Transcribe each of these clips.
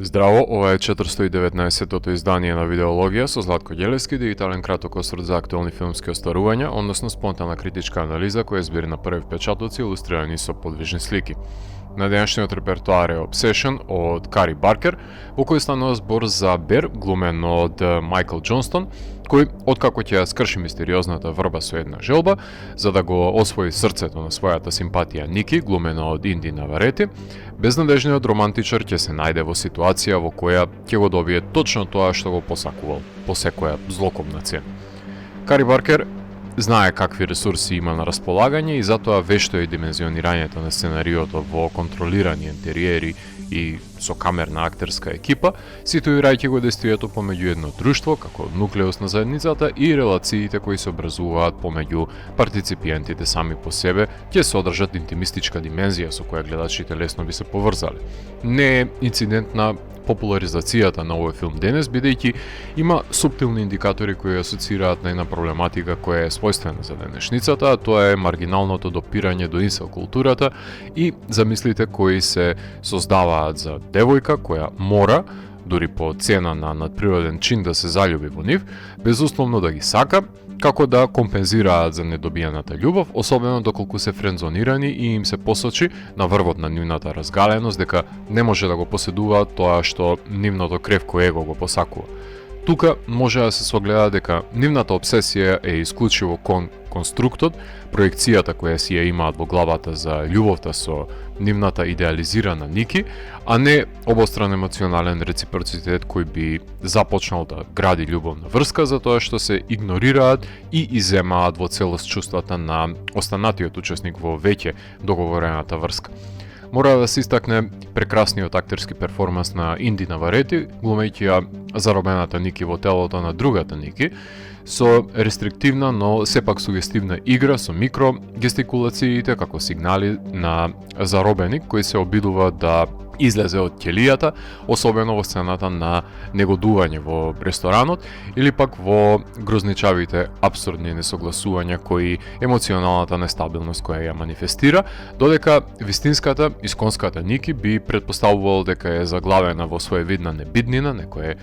Здраво, ова е 419-тото издание на Видеологија со Златко Ѓелевски, дигитален краток осврт за актуелни филмски остварувања, односно спонтана критичка анализа која збери на први впечатоци илустрирани со подвижни слики. На денешниот репертоар е Obsession од Кари Баркер, во кој станува збор за Бер, глумен од Майкл Џонстон, кој, откако ќе скрши мистериозната врба со една желба, за да го освои срцето на својата симпатија Ники, глумена од Инди Наварети, безнадежниот романтичар ќе се најде во ситуација во која ќе го добие точно тоа што го посакувал, по секоја злокобна цена. Кари Баркер знае какви ресурси има на располагање и затоа вешто е димензионирањето на сценариото во контролирани интериери и со камерна актерска екипа, ситуирајќи го действието помеѓу едно друштво како нуклеус на заедницата и релациите кои се образуваат помеѓу партиципиентите сами по себе, ќе содржат интимистичка димензија со која гледачите лесно би се поврзале. Не е инцидентна популаризацијата на овој филм денес, бидејќи има суптилни индикатори кои асоцираат на една проблематика која е својствена за денешницата, а тоа е маргиналното допирање до инсел културата и замислите кои се создаваат за девојка која мора, дури по цена на надприроден чин да се заљуби во нив, безусловно да ги сака, како да компензираат за недобиената љубов, особено доколку се френдзонирани и им се посочи на врвот на нивната разгаленост дека не може да го поседуваат тоа што нивното кревко его го посакува. Тука може да се согледа дека нивната обсесија е исклучиво конструктот, проекцијата која си ја имаат во главата за љубовта со нивната идеализирана Ники, а не обостран емоционален реципроцитет кој би започнал да гради љубовна врска за тоа што се игнорираат и иземаат во целост чувствата на останатиот учесник во веќе договорената врска. Мора да се истакне прекрасниот актерски перформанс на Инди Наварети, глумејќи ја заробената Ники во телото на другата Ники, со рестриктивна, но сепак сугестивна игра со микрогестикулациите како сигнали на заробеник кој се обидува да излезе од ќелијата, особено во сцената на негодување во ресторанот или пак во грозничавите апсурдни несогласувања кои емоционалната нестабилност која ја манифестира, додека вистинската, исконската Ники би предпоставувал дека е заглавена во своевидна небиднина, некое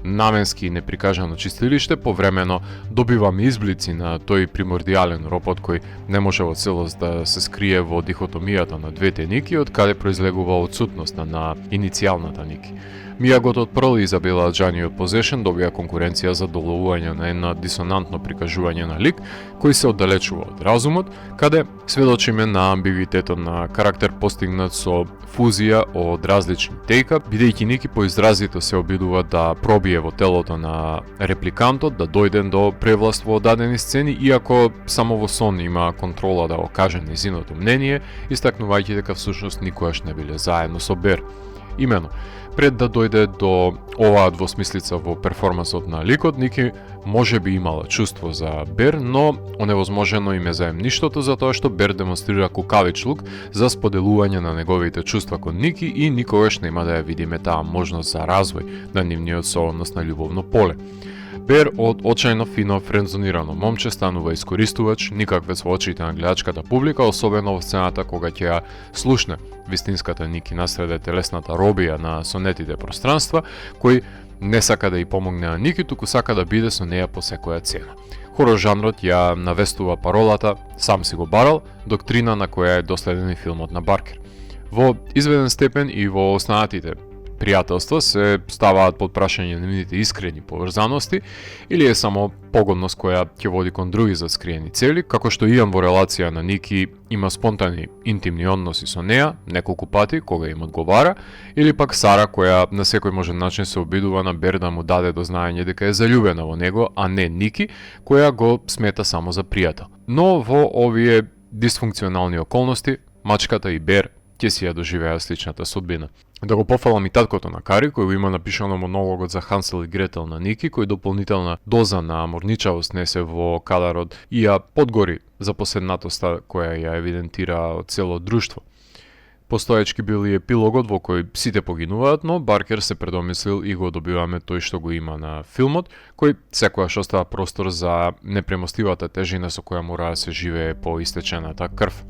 наменски неприкажано чистилиште, повремено добиваме изблици на тој примордијален ропот кој не може во целост да се скрие во дихотомијата на двете Ники, од каде произлегува отсутноста на иницијалната Ники. Мија Готот Прл и Изабела Аџани од Possession добија конкуренција за доловување на една дисонантно прикажување на лик кој се оддалечува од разумот, каде сведочиме на амбигуитетот на карактер постигнат со фузија од различни тејка, бидејќи Ники поизразито се обидува да пробие во телото на репликантот, да дојде до превласт во дадени сцени, иако само во сон има контрола да го каже нејзиното мнение, истакнувајќи дека всушност никогаш не биле заедно со Бер. Имено, пред да дојде до оваа двосмислица во перформансот на ликот, Ники може би имала чувство за Бер, но оневозможено им е заемништото за тоа што Бер демонстрира кукавичлук за споделување на неговите чувства кон Ники и никогаш нема да ја видиме таа можност за развој на нивниот сооднос на љубовно поле. Бер од очајно фино френдзонирано момче станува искористувач, никаквец во очите на гледачката публика, особено во сцената кога ќе ја слушне вистинската Ники насреде телесната робија на сонетите пространства, кој не сака да ја помогне на Ники, туку сака да биде со неја по секоја цена. Хорор жанрот ја навестува паролата "Сам си го барал", доктрина на која е доследен и филмот на Баркер. Во изведен степен и во останатите пријателства се ставаат под прашање нивните искрени поврзаности или е само погодност која ќе води кон други заскриени цели, како што Иан во релација на Ники има спонтани интимни односи со неа неколку пати кога им одговара, или пак Сара која на секој можен начин се обидува на Бер да му даде до знаење дека е заљубена во него, а не Ники која го смета само за пријател. Но во овие дисфункционални околности мачката и Бер ќе си ја доживеа сличната судбина. Да го пофалам и таткото на Кари, кој го има напишано монологот за Хансел и Гретел на Ники, кој дополнителна доза на аморничавост несе во кадарот и ја подгори за поседнатоста која ја евидентира од цело друштво. Постоечки бил и епилогот во кој сите погинуваат, но Баркер се предомислил и го добиваме тој што го има на филмот, кој секогаш остава простор за непремостивата тежина со која мора да се живее по истечената крв.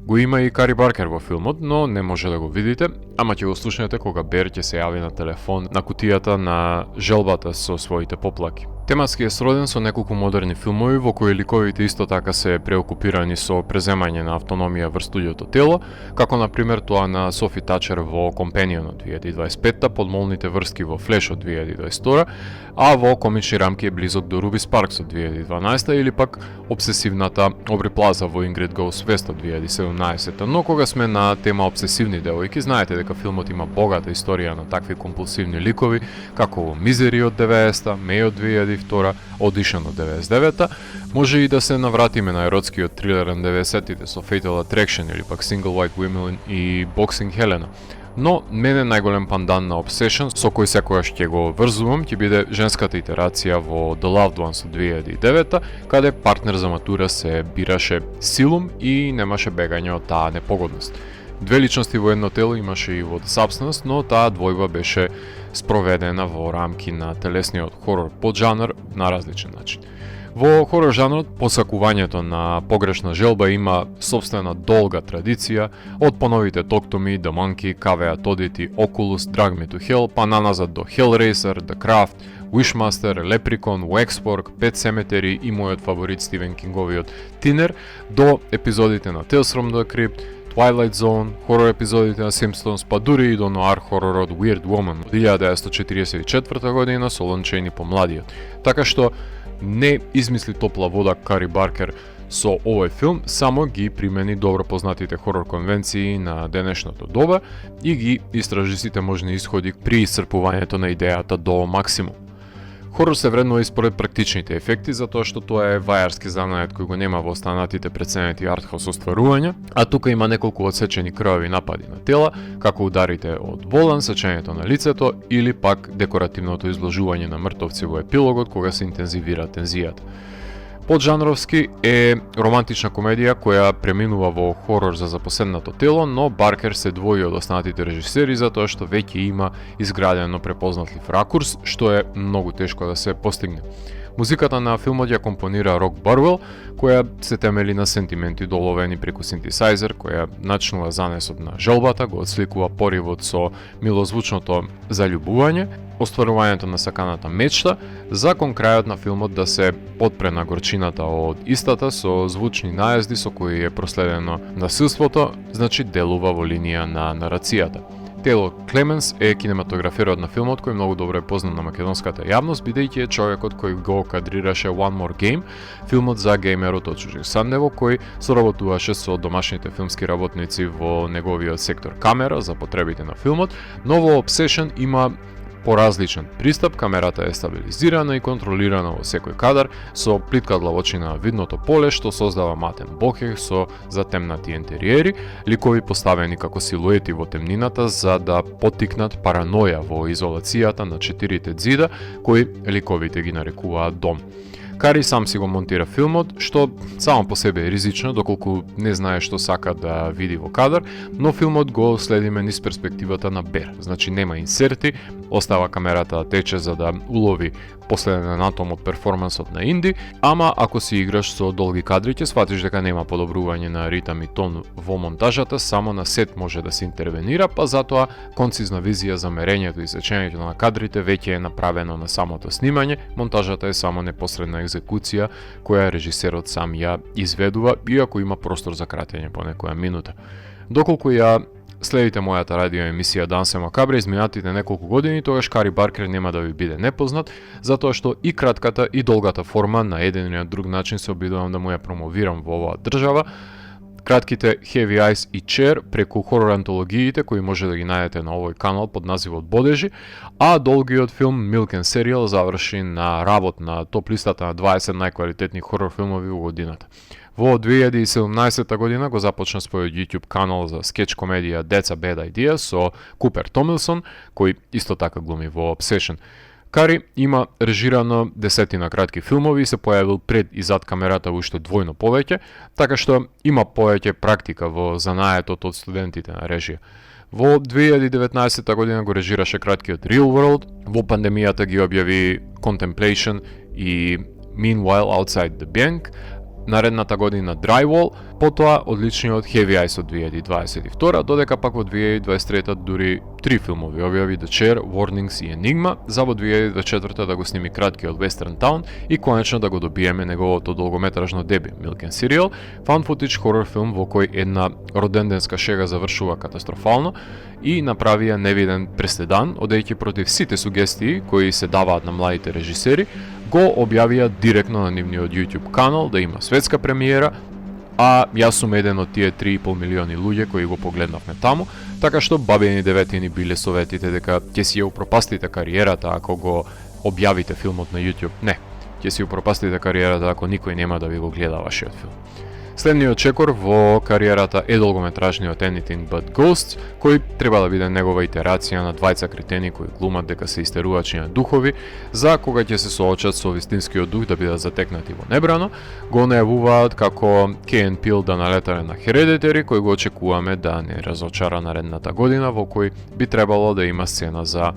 Го има и Кари Баркер во филмот, но не може да го видите, ама ќе го слушнете кога Бер ќе се јави на телефон на кутијата на желбата со своите поплаки. Тематски е сроден со неколку модерни филмови во кои ликовите исто така се преокупирани со преземање на автономија врз студиото тело, како на пример тоа на Софи Тачер во Companion од 2025, подмолните врски во Флеш од 2022, а во Комични рамки е близок до Руби Спаркс од 2012 или пак обсесивната Обри Плаза во Ingrid Goes West од 2017. Но кога сме на тема обсесивни девојки, знаете дека филмот има богата историја на такви компулсивни ликови, како во Мизери од 90-та, Меј од 2002, Audition од 99-та, може и да се навратиме на еротскиот трилер на 90-тите со Fatal Attraction или пак Single White Women и Boxing Helena. Но мене најголем пандан на Obsession, со кој секогаш ќе го врзувам, ќе биде женската итерација во The Loved Ones од 2009, каде партнер за матура се бираше силум и немаше бегање од таа непогодност. Две личности во едно тело имаше и во The Substance, но таа двојба беше спроведена во рамки на телесниот хорор поджанр на различен начин. Во хорор жанрот, посакувањето на погрешна желба има собствена долга традиција, од поновите Talk to Me, The Monkey, Caveat Oddity, Oculus, Drag Me to Hell, па наназад до Hellraiser, The Craft, Wishmaster, Leprechaun, Waxwork, Pet Sematary и мојот фаворит Стивен Кинговиот Thinner, до епизодите на Tales from the Crypt, Twilight Zone, хорор епизодите на Simpsons, па дури и до ноар хоророт Weird Woman од 1944 година со Лон Чейни помладиот. Така што не измисли топла вода Кари Баркер со овој филм, само ги примени добро познатите хорор конвенции на денешното доба и ги истражи сите можни исходи при исцрпувањето на идејата до максимум. Хорор се вреднува и според практичните ефекти, затоа што тоа е вајарски занает кој го нема во останатите преценети артхаус остварувања, а тука има неколку одсечени крвави напади на тела, како ударите од волан, сечењето на лицето или пак декоративното изложување на мртовци во епилогот кога се интензивира тензијата. Поджанровски е романтична комедија која преминува во хорор за запоседнато тело, но Баркер се двои од останатите режисери затоа што веќе има изградено препознатлив ракурс, што е многу тешко да се постигне. Музиката на филмот ја компонира Рок Барвел, која се темели на сентименти доловени преку синтесајзер, која начнува занесот на желбата, го отсликува поривот со милозвучното заљубување, остварувањето на саканата мечта, за кон крајот на филмот да се потпре на горчината од истата со звучни најазди со кои е проследено насилството, значи делува во линија на нарацијата. Тейлор Клеменс е кинематограферот на филмот кој многу добро е познат на македонската јавност, бидејќи е човекот кој го кадрираше One More Game, филмот за геймерот од Чужик Сандево, кој соработуваше со домашните филмски работници во неговиот сектор камера за потребите на филмот, но во Obsession има поразличен пристап, камерата е стабилизирана и контролирана во секој кадар со плитка длабочина на видното поле што создава матен бокех со затемнати интериери, ликови поставени како силуети во темнината за да поттикнат параноја во изолацијата на четирите ѕида кои ликовите ги нарекуваат дом. Кари сам си го монтира филмот, што само по себе е ризично, доколку не знае што сака да види во кадар, но филмот го следиме низ перспективата на Бер, значи нема инсерти, остава камерата да тече за да улови последен атом од перформансот на Инди, ама ако си играш со долги кадри ќе сватиш дека нема подобрување на ритам и тон во монтажата, само на сет може да се интервенира, па затоа концизна визија за мерењето и сечењето на кадрите веќе е направено на самото снимање, монтажата е само непосредна екзекуција која режисерот сам ја изведува, иако има простор за кратење по некоја минута. Доколку ја следите мојата радио емисија Дансе Макабре изминатите неколку години, тогаш Кари Баркер нема да ви биде непознат, затоа што и кратката и долгата форма на еден или друг начин се обидувам да му ја промовирам во оваа држава. Кратките Heavy Eyes и Chair преку хорор антологиите кои може да ги најдете на овој канал под називот Бодежи, а долгиот филм Milk and Cereal заврши на работ на топ листата на 20 најквалитетни хорор филмови во годината. Во 2017 година го започна својот YouTube канал за скеч комедија That's a Bad Idea со Купер Томилсон, кој исто така глуми во Obsession. Кари има режирано десетина кратки филмови и се појавил пред и зад камерата уште двојно повеќе, така што има повеќе практика во занаетот од студентите на режија. Во 2019 година го режираше краткиот Real World, во пандемијата ги објави Contemplation и Meanwhile Outside the Bank, наредната година Drywall, потоа одличниот Heavy Eyes од 2022, додека пак во 2023 дури 3 филмови објави The Chair, Warnings и Enigma, за во 2024 да го сними краткиот Western Town и конечно да го добиеме неговото долгометражно деби Milk and Cereal, found footage хорор филм во кој една роденденска шега завршува катастрофално и направија невиден преседан, одејќи против сите сугестии кои се даваат на младите режисери, го објавија директно на нивниот YouTube канал да има светска премиера, а јас сум еден од тие 3,5 милиони луѓе кои го погледнавме таму, така што бабени деветини биле советите дека ќе си ја упропастите кариерата ако го објавите филмот на YouTube. Не, ќе си упропастите кариерата ако никој нема да ви го гледа вашиот филм. Следниот чекор во кариерата е долгометражниот Anything But Ghosts, кој треба да биде негова итерација на двајца кретени кои глумат дека се истерувачи на духови, за кога ќе се соочат со вистинскиот дух да бидат затекнати во небрано, го најавуваат како Key and Peele да налетале на Hereditary, кој го очекуваме да не разочара наредната година, во кој би требало да има сцена за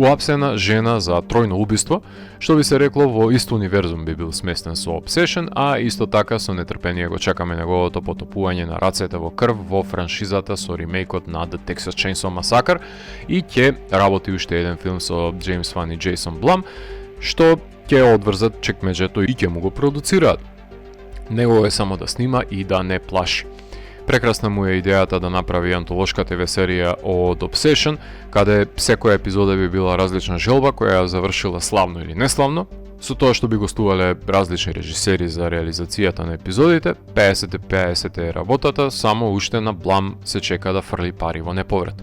уапсена жена за тројно убиство, што би се рекло во ист универзум би бил сместен со Obsession, а исто така со нетрпение го чекаме неговото потопување на рацете во крв во франшизата со ремейкот на The Texas Chainsaw Massacre и ќе работи уште еден филм со Джеймс Ван и Джейсон Блам, што ќе одврзат чекмеџето и ќе му го продуцираат. Него е само да снима и да не плаши. Прекрасна му е идејата да направи антолошка ТВ серија од Obsession, каде секоја епизода би била различна желба која завршила славно или неславно, со тоа што би гостувале различни режисери за реализацијата на епизодите. 50-50 е работата, само уште на Блам се чека да фрли пари во неповрат.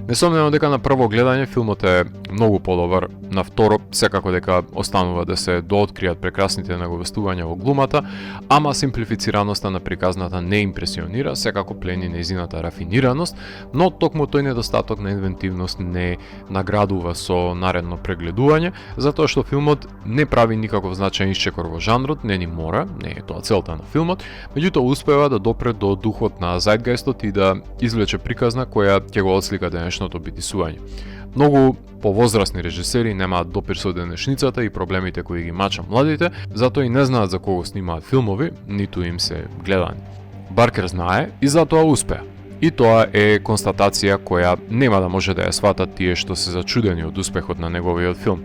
Несомнено дека на прво гледање филмот е многу подобар, на второ секако дека останува да се дооткријат прекрасните наговестувања во глумата, ама симплифицираноста на приказната не импресионира, секако плени нејзината рафинираност, но токму тој недостаток на инвентивност не наградува со наредно прегледување, затоа што филмот не прави никаков значаен исчекор во жанрот, не ни мора, не е тоа целта на филмот, меѓутоа успева да допре до духот на зајдгајстот и да извлече приказна која ќе го отслика денешното битисување. Многу повозрасни режисери немаат допир со денешницата и проблемите кои ги мача младите, затоа и не знаат за кого снимаат филмови, ниту им се гледани. Баркер знае и затоа успеа. И тоа е констатација која нема да може да ја сватат тие што се зачудени од успехот на неговиот филм.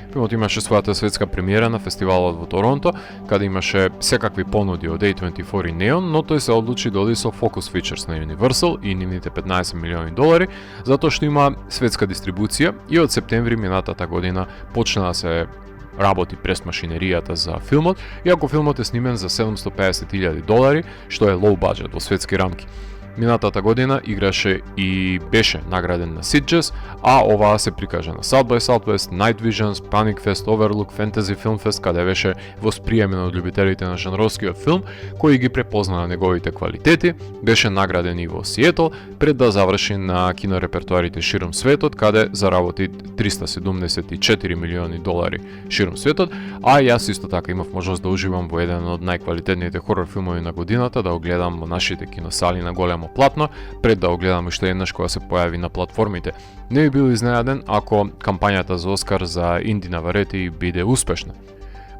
Филмот имаше својата светска премиера на фестивалот во Торонто, каде имаше секакви понуди од A24 и Neon, но тој се одлучи да оди со Focus Features на Universal и нивните $15 милиони, затоа што има светска дистрибуција и од септември минатата година почна да се работи през машинеријата за филмот, иако филмот е снимен за $750,000, што е low budget во светски рамки. Минатата година играше и беше награден на Sitges, а оваа се прикажа на South by Southwest, Night Visions, Panic Fest, Overlook, Fantasy Film Fest, каде беше восприемен од љубителите на жанровскиот филм, кои ги препозна на неговите квалитети, беше награден и во Сиетл, пред да заврши на кинорепертуарите широм светот, каде заработи $374 милиони широм светот, а јас исто така имав можност да уживам во еден од најквалитетните хорор филмови на годината, да го гледам во нашите киносали на големо платно, пред да го гледам уште еднаш кога се појави на платформите. Не би бил изненаден ако кампањата за Оскар за инди наварети биде успешна.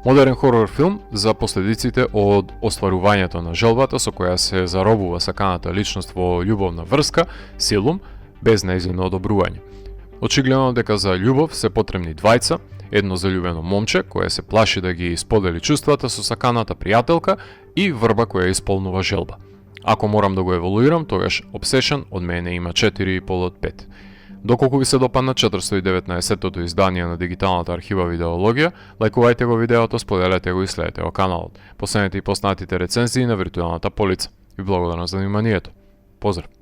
Модерен хорор филм за последиците од остварувањето на желбата со која се заробува саканата личност во љубовна врска, силум, без нејзино одобрување. Очигледно дека за љубов се потребни двајца, едно заљубено момче кое се плаши да ги сподели чувствата со саканата пријателка и врба која исполнува желба. Ако морам да го еволуирам, тогаш Obsession од мене има 4,5 од 5. Доколку ви се допадна 419-тото издание на дигиталната архива Видеологија, лајкувајте го видеото, споделете го и следете го каналот. Последете и поснатите рецензии на виртуелната полица. Ви благодарам за вниманието. Поздрав!